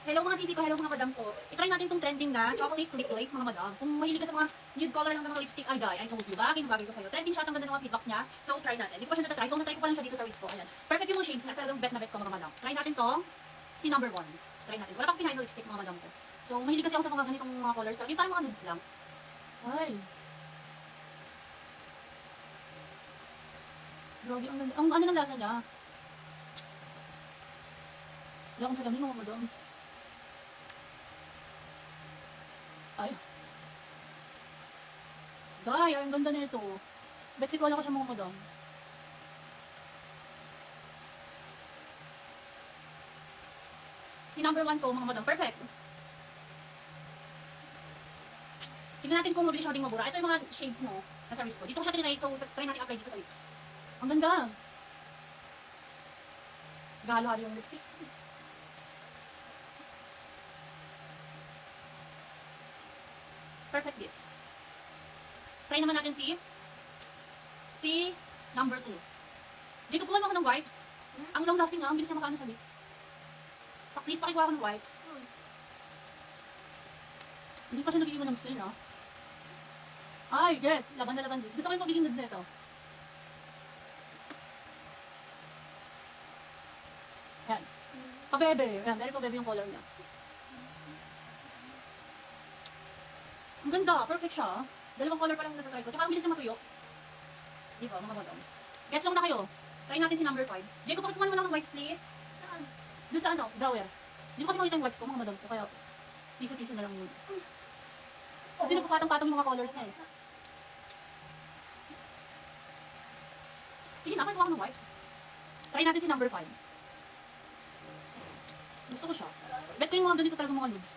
Hello mga sisi ko, hello mga madam ko. I-try natin itong trending na chocolate lip glaze mga madam. Kung mahilig ka sa mga nude color lang ng mga lipstick, ay guy, I told you, bagay na bagay ko sa'yo. Trending siya, ang ganda ng mga feedbacks niya. So try natin. Hindi ko pa siya natatry, so natry ko pa lang siya dito sa wrist ko. Ayan. Perfect yung mga shades na talagang bet na bet ko mga madam. Try natin tong si number 1. Try natin. Wala pang pinahin na lipstick mga madam ko. So mahilig kasi ako sa mga ganitong mga colors. Talagang parang mga nudes lang. Ay. Grabe, ang ano ng lasa niya. Wala akong salamin mga madam. Ay. Guy, ang ganda na ito. Bet si ko siya mga madam. Si number 1 ko mga madam. Perfect. Tignan natin kung mabilis siya ding mabura. Ito yung mga shades no. Nasa wrist ko. Dito ko siya trinay. So try natin apply dito sa lips. Ang ganda. Galo-halo yung lipstick. Perfect this. Try naman natin si number 2. Dito kuha ako ng wipes. Ang long lasting nga, ang bilis niya makaano sa lips. Please, pakikuha ako ng wipes. Hindi pa siya nagiging ng stain, ah. Ay, get. Laban na laban this. Gusto ko yung pagiging nude na ito. Yan. Pabebe. Yan, very pabebe yung color niya. Ang ganda, perfect siya. Dalawang color pa lang natatry ko. Tsaka ang bilis na matuyo. Di ba, mga madam? Get song na kayo. Try natin si number 5. Jacob, pakikuha naman ako ng wipes, please. Saan? Doon sa ano, drawer. Hindi ko kasi makita yung wipes ko, mga madam ko. Kaya, tissue na lang yun. Kasi nagpapatong-patong yung mga colors na eh. Sige na, pakikuha ako ng wipes. Try natin si number 5. Gusto ko siya. Bet ko yung mga ganito talaga mga nudes.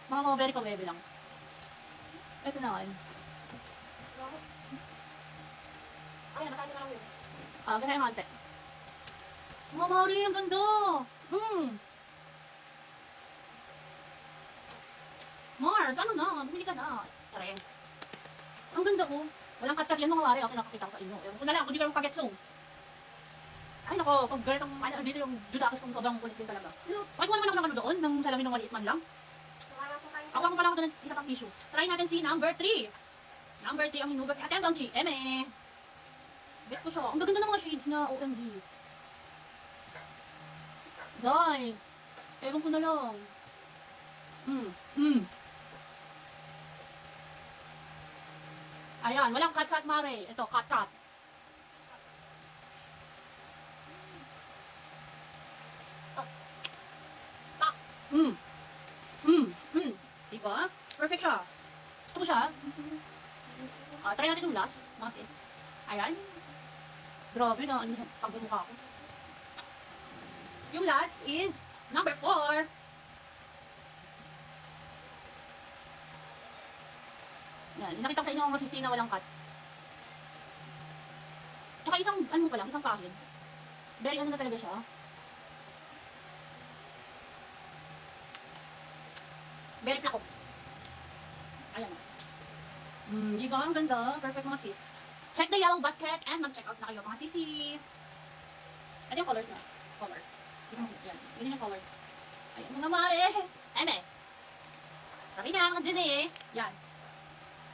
Mga very pabebe lang. Ito na kayo. Ayan, nasaan na lang yun. Ganyan yung ante. Mga Mari, ang ganda! Mars, ano na? Bumili ka na. Tara. Ang ganda ko. Walang kat-kat yan mga Mari. Ako nakakita ko sa inyo. Ewan ko na lang, kung di ka kaget so. Ay nako, pag ganitong, dito yung judakas kong sobrang kulit din talaga. Pakikuha naman ako ng ano doon, ng salamin ng maliit man lang. Ako pa lang ako doon ng isa pang tissue. Try natin si number 3. Number 3 ang hinugat ni Ate Hanggang Chi. Eme. Bet ko siya. Ang gaganda ng mga shades na OMG. Guy. Ewan ko na lang. Ayan, walang cut-cut mare. Ito, cut-cut. Diba? Perfect siya. Gusto ko siya. Try natin yung last, mga sis. Ayan. Grabe na, pagmumukha ko. Yung last is number 4. Yan, nakita ko sa inyo ang masisi na walang cut. Tsaka isang, ano pa lang, isang pahid. Very ano na talaga siya. Very plakop. Ayan. Di ba? Ang ganda. Perfect mga sis. Check the yellow basket and mag-check out na kayo mga sisi. Ano yung colors na? Color. Yan. Ganyan yung color. Ayan mga mare. Eme. Sabi na mga sisi. Yan.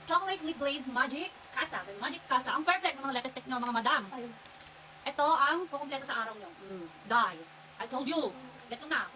Chocolate lip glaze magic casa. Magic casa. Ang perfect ng mga lipstick nyo mga madam. Ito ang kukumpleto sa araw nyo. Die. I told you. Get na.